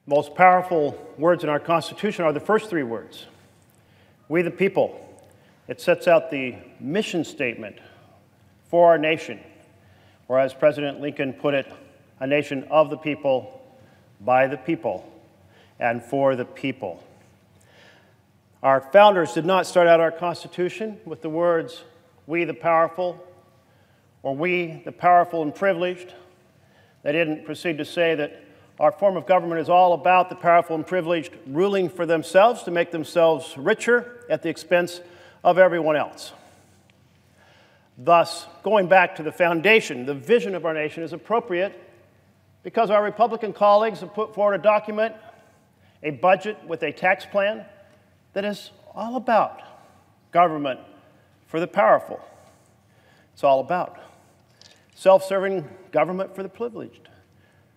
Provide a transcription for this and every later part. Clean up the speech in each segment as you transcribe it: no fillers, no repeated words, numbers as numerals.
Most powerful words in our Constitution are the first three words, we the people. It sets out the mission statement for our nation, or as President Lincoln put it, a nation of the people, by the people, and for the people. Our founders did not start out our Constitution with the words, we the powerful, or we the powerful and privileged. They didn't proceed to say that our form of government is all about the powerful and privileged ruling for themselves to make themselves richer at the expense of everyone else. Thus, going back to the foundation, the vision of our nation is appropriate because our Republican colleagues have put forward a document, a budget with a tax plan that is all about government for the powerful. It's all about self-serving government for the privileged.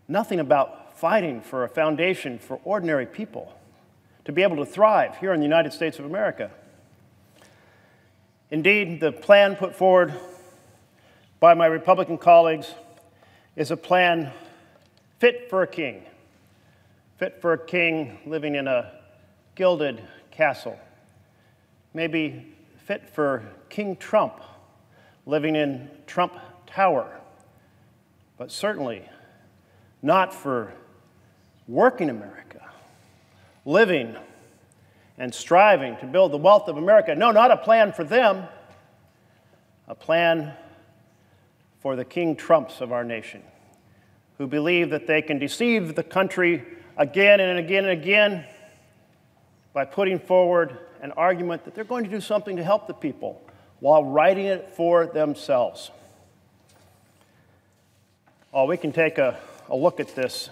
Nothing about fighting for a foundation for ordinary people to be able to thrive here in the United States of America. Indeed, the plan put forward by my Republican colleagues is a plan fit for a king living in a gilded castle, maybe fit for King Trump living in Trump Tower, but certainly not for working America, living and striving to build the wealth of America. No, not a plan for them, a plan for the King Trumps of our nation, who believe that they can deceive the country again and again and again by putting forward an argument that they're going to do something to help the people while writing it for themselves. Oh, we can take a look at this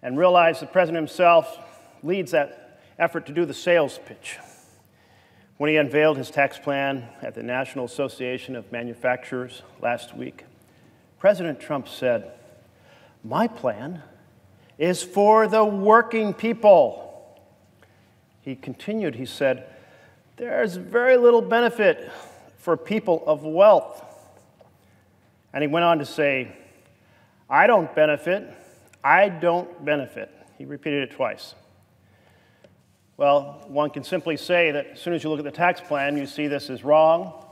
and realize the president himself leads that effort to do the sales pitch. When he unveiled his tax plan at the National Association of Manufacturers last week, President Trump said, "My plan is for the working people." He continued, he said, "There's very little benefit for people of wealth." And he went on to say, "I don't benefit. I don't benefit." He repeated it twice. Well, one can simply say that as soon as you look at the tax plan, you see this is wrong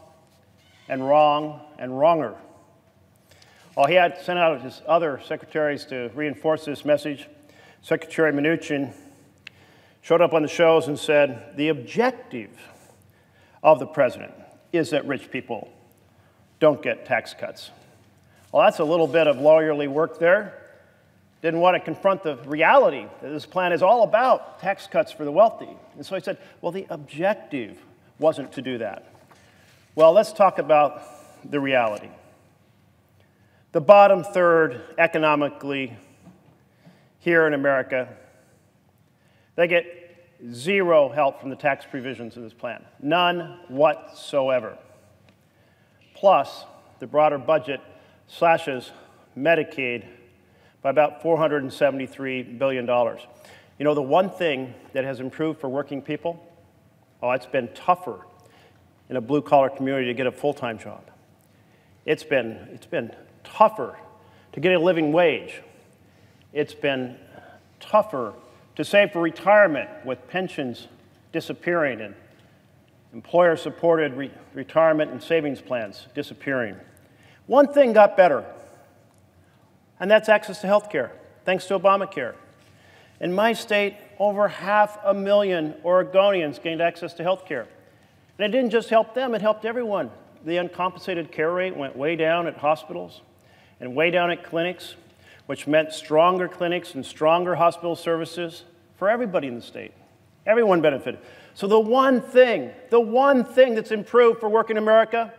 and wrong and wronger. Well, he had sent out his other secretaries to reinforce this message. Secretary Mnuchin showed up on the shows and said, the objective of the president is that rich people don't get tax cuts. Well, that's a little bit of lawyerly work there. Didn't want to confront the reality that this plan is all about tax cuts for the wealthy. And so he said, well, the objective wasn't to do that. Well, let's talk about the reality. The bottom third economically here in America, they get zero help from the tax provisions of this plan. None whatsoever. Plus, the broader budget slashes Medicaid by about $473 billion. You know, the one thing that has improved for working people, it's been tougher in a blue-collar community to get a full-time job. It's been tougher to get a living wage. It's been tougher to save for retirement with pensions disappearing and employer-supported retirement and savings plans disappearing. One thing got better, and that's access to health care, thanks to Obamacare. In my state, over 500,000 Oregonians gained access to health care. And it didn't just help them, it helped everyone. The uncompensated care rate went way down at hospitals and way down at clinics, which meant stronger clinics and stronger hospital services for everybody in the state. Everyone benefited. So the one thing that's improved for working America,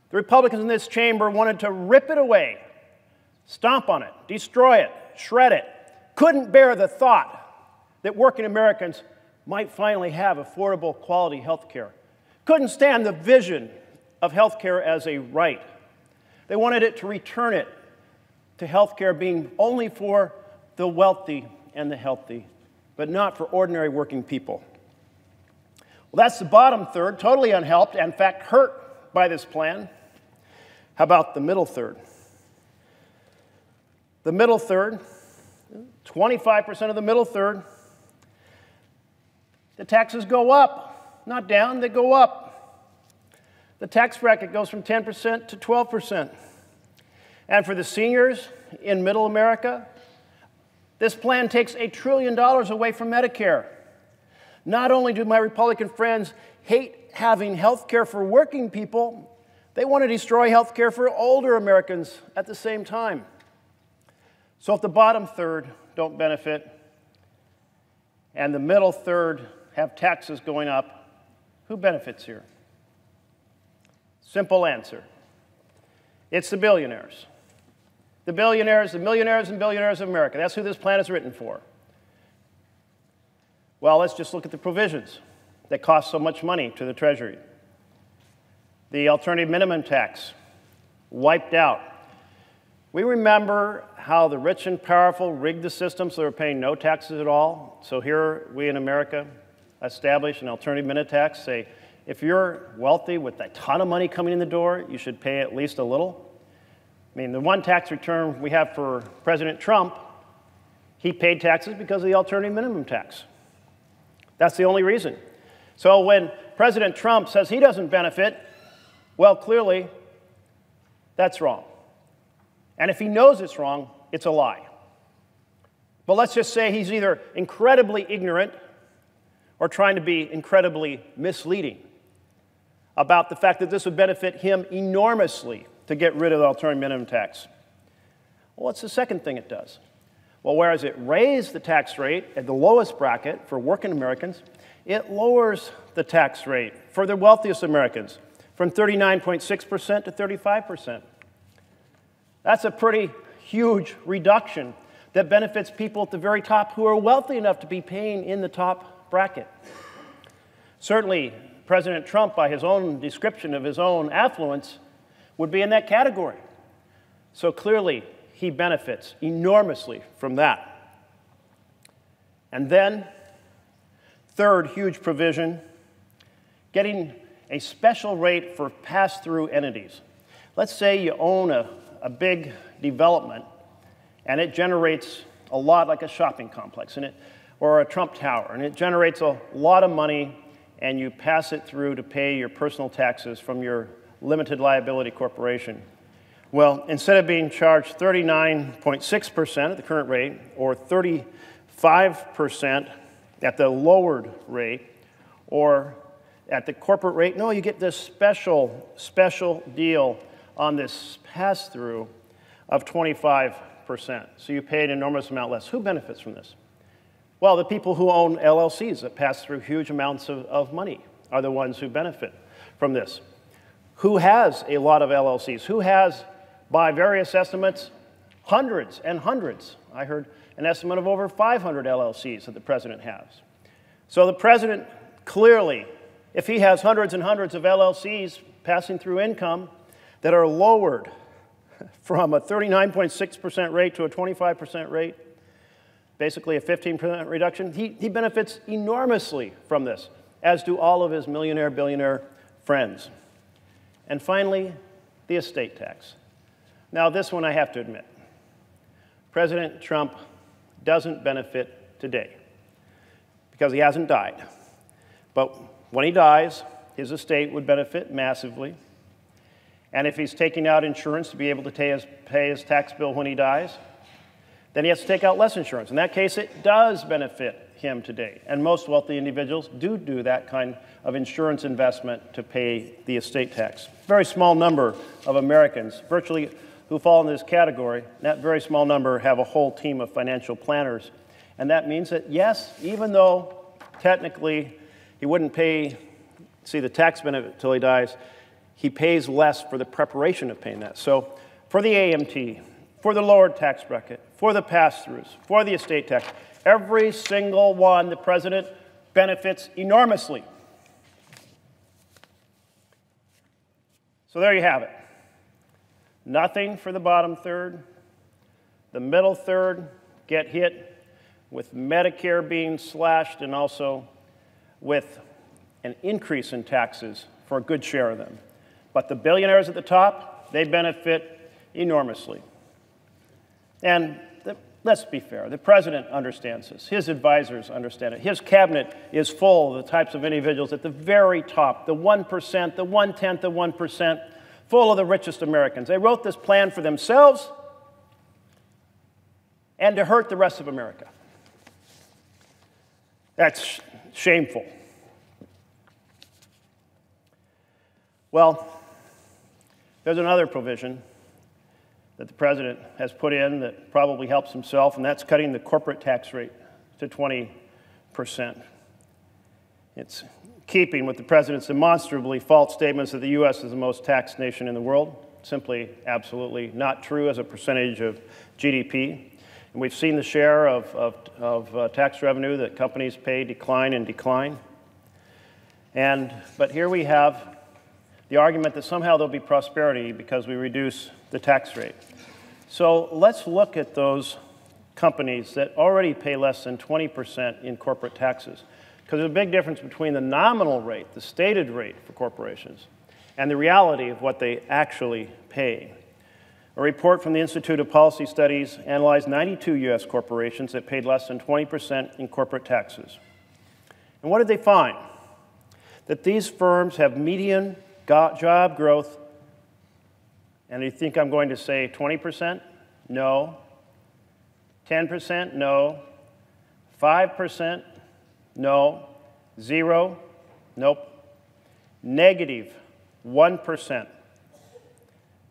the Republicans in this chamber wanted to rip it away, stomp on it, destroy it, shred it. Couldn't bear the thought that working Americans might finally have affordable, quality health care. Couldn't stand the vision of health care as a right. They wanted it to return it to health care being only for the wealthy and the healthy, but not for ordinary working people. Well, that's the bottom third, totally unhelped, and in fact hurt by this plan. How about the middle third? The middle third 25% of the middle third, the taxes go up, not down, they go up. The tax bracket goes from 10% to 12%. And for the seniors in middle America, this plan takes $1 trillion away from Medicare. Not only do my Republican friends hate having health care for working people, they want to destroy health care for older Americans at the same time. So if the bottom third don't benefit and the middle third have taxes going up, who benefits here? Simple answer. It's the billionaires. The billionaires, the millionaires and billionaires of America. That's who this plan is written for. Well, let's just look at the provisions that cost so much money to the Treasury. The alternative minimum tax, wiped out. We remember how the rich and powerful rigged the system so they were paying no taxes at all. So here we in America establish an alternative minimum tax, say if you're wealthy with a ton of money coming in the door, you should pay at least a little. I mean, the one tax return we have for President Trump, he paid taxes because of the alternative minimum tax. That's the only reason. So when President Trump says he doesn't benefit, well, clearly, that's wrong. And if he knows it's wrong, it's a lie. But let's just say he's either incredibly ignorant or trying to be incredibly misleading about the fact that this would benefit him enormously to get rid of the alternative minimum tax. Well, what's the second thing it does? Well, whereas it raised the tax rate at the lowest bracket for working Americans, it lowers the tax rate for the wealthiest Americans from 39.6% to 35%. That's a pretty huge reduction that benefits people at the very top who are wealthy enough to be paying in the top bracket. Certainly, President Trump, by his own description of his own affluence, would be in that category. So clearly, he benefits enormously from that. And then, third huge provision, getting a special rate for pass-through entities. Let's say you own a big development and it generates a lot, like a shopping complex or a Trump Tower, and it generates a lot of money and you pass it through to pay your personal taxes from your limited liability corporation. Well, instead of being charged 39.6% at the current rate or 35% at the lowered rate or at the corporate rate, no, you get this special deal on this pass-through of 25%. So you pay an enormous amount less. Who benefits from this? Well, the people who own LLCs that pass through huge amounts of money are the ones who benefit from this. Who has a lot of LLCs? Who has, by various estimates, hundreds and hundreds? I heard an estimate of over 500 LLCs that the president has. So the president clearly, if he has hundreds and hundreds of LLCs passing through income that are lowered from a 39.6% rate to a 25% rate, basically a 15% reduction, he benefits enormously from this, as do all of his millionaire, billionaire friends. And finally, the estate tax. Now, this one I have to admit. President Trump doesn't benefit today because he hasn't died. But when he dies, his estate would benefit massively. And if he's taking out insurance to be able to pay his tax bill when he dies, then he has to take out less insurance. In that case, it does benefit him today. And most wealthy individuals do that kind of insurance investment to pay the estate tax. Very small number of Americans, virtually who fall in this category, that very small number have a whole team of financial planners. And that means that, yes, even though technically he wouldn't see the tax benefit until he dies, he pays less for the preparation of paying that. So for the AMT, for the lowered tax bracket, for the pass-throughs, for the estate tax, every single one, the president benefits enormously. So there you have it. Nothing for the bottom third. The middle third get hit with Medicare being slashed and also with an increase in taxes for a good share of them. But the billionaires at the top, they benefit enormously. And let's be fair. The president understands this. His advisors understand it. His cabinet is full of the types of individuals at the very top, the 1%, the 1/10 of 1%, full of the richest Americans. They wrote this plan for themselves and to hurt the rest of America. That's shameful. Well, there's another provision that the president has put in that probably helps himself, and that's cutting the corporate tax rate to 20%. It's keeping with the president's demonstrably false statements that the U.S. is the most taxed nation in the world. Simply, absolutely not true as a percentage of GDP. And we've seen the share of tax revenue that companies pay decline and decline. But here we have the argument that somehow there'll be prosperity because we reduce the tax rate. So let's look at those companies that already pay less than 20% in corporate taxes. Because there's a big difference between the nominal rate, the stated rate for corporations, and the reality of what they actually pay. A report from the Institute of Policy Studies analyzed 92 U.S. corporations that paid less than 20% in corporate taxes. And what did they find? That these firms have median job growth, and you think I'm going to say 20%? No. 10%? No. 5%? No. 0? Nope. Negative 1%.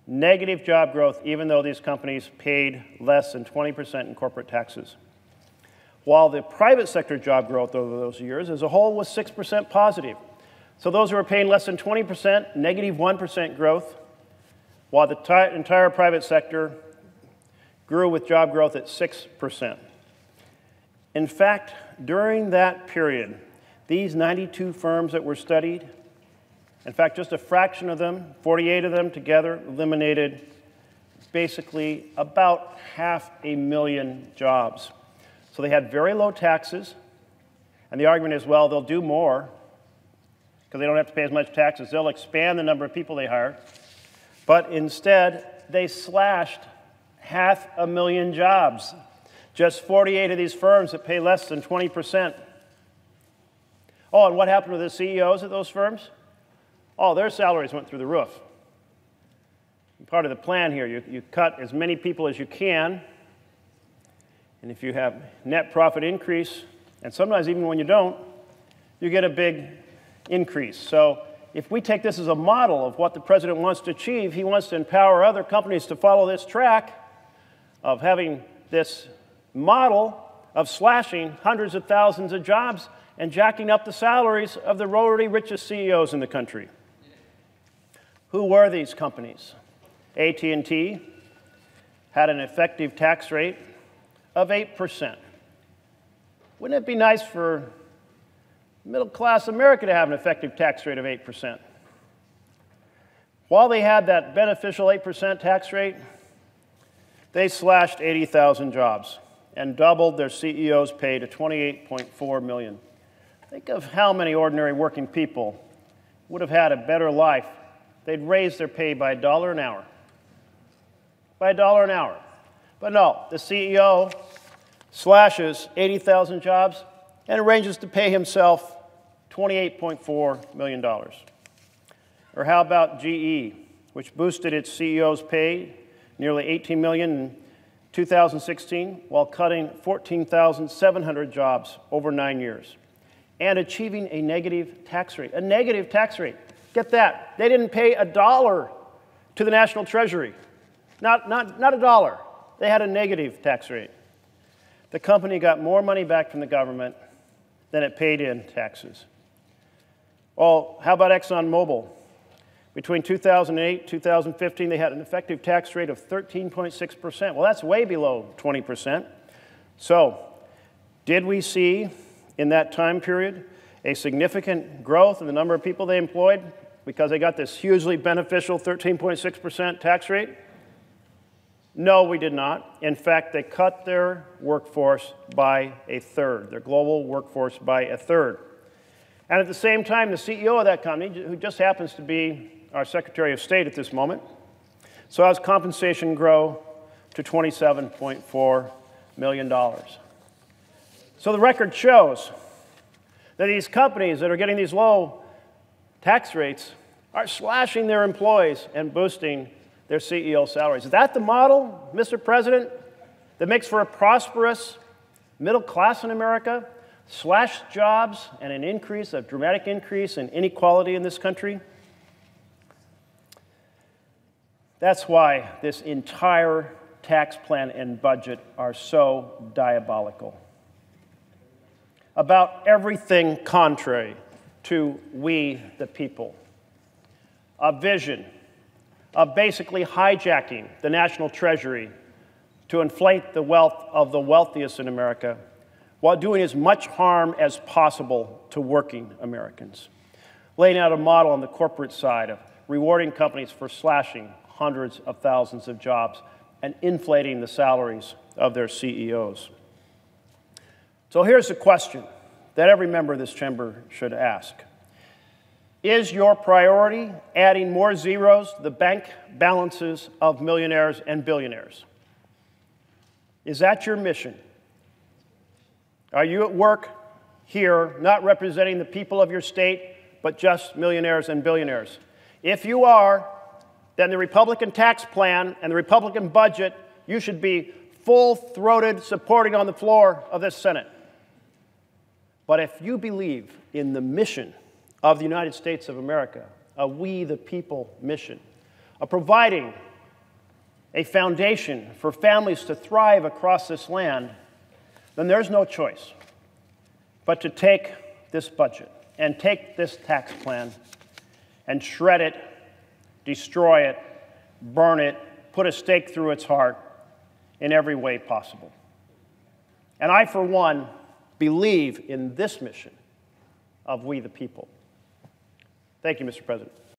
Negative job growth, even though these companies paid less than 20% in corporate taxes. While the private sector job growth over those years as a whole was 6% positive. So those who were paying less than 20%, negative 1% growth, while the entire private sector grew with job growth at 6%. In fact, during that period, these 92 firms that were studied, in fact, just a fraction of them, 48 of them together, eliminated basically about 500,000 jobs. So they had very low taxes, and the argument is, well, they'll do more because they don't have to pay as much taxes. They'll expand the number of people they hire. But instead, they slashed 500,000 jobs. Just 48 of these firms that pay less than 20%. Oh, and what happened to the CEOs of those firms? Oh, their salaries went through the roof. Part of the plan here, you cut as many people as you can, and if you have net profit increase, and sometimes even when you don't, you get a big increase. So if we take this as a model of what the president wants to achieve, he wants to empower other companies to follow this track of having this model of slashing hundreds of thousands of jobs and jacking up the salaries of the already richest CEOs in the country. Who were these companies? AT&T had an effective tax rate of 8%. Wouldn't it be nice for middle-class America to have an effective tax rate of 8%? While they had that beneficial 8% tax rate, they slashed 80,000 jobs and doubled their CEO's pay to $28.4 million. Think of how many ordinary working people would have had a better life. They'd raise their pay by $1 an hour. By $1 an hour. But no, the CEO slashes 80,000 jobs and arranges to pay himself $28.4 million. Or how about GE, which boosted its CEO's pay nearly $18 million in 2016 while cutting 14,700 jobs over 9 years and achieving a negative tax rate. A negative tax rate. Get that. They didn't pay $1 to the national treasury. Not $1. They had a negative tax rate. The company got more money back from the government than it paid in taxes. Well, how about ExxonMobil? Between 2008 and 2015, they had an effective tax rate of 13.6%. Well, that's way below 20%. So, did we see in that time period a significant growth in the number of people they employed because they got this hugely beneficial 13.6% tax rate? No, we did not. In fact, they cut their workforce by a third, their global workforce by a third. And at the same time, the CEO of that company, who just happens to be our Secretary of State at this moment, saw his compensation grow to $27.4 million. So the record shows that these companies that are getting these low tax rates are slashing their employees and boosting their CEO salaries. Is that the model, Mr. President, that makes for a prosperous middle class in America? Slash jobs and a dramatic increase in inequality in this country? That's why this entire tax plan and budget are so diabolical. About everything contrary to we the people. A vision of basically hijacking the national treasury to inflate the wealth of the wealthiest in America while doing as much harm as possible to working Americans. Laying out a model on the corporate side of rewarding companies for slashing hundreds of thousands of jobs and inflating the salaries of their CEOs. So here's the question that every member of this chamber should ask. Is your priority adding more zeros to the bank balances of millionaires and billionaires? Is that your mission? Are you at work here not representing the people of your state, but just millionaires and billionaires? If you are, then the Republican tax plan and the Republican budget, you should be full-throated supporting on the floor of this Senate. But if you believe in the mission of the United States of America, a we the people mission, of providing a foundation for families to thrive across this land, then there's no choice but to take this budget and take this tax plan and shred it, destroy it, burn it, put a stake through its heart in every way possible. And I, for one, believe in this mission of we the people. Thank you, Mr. President.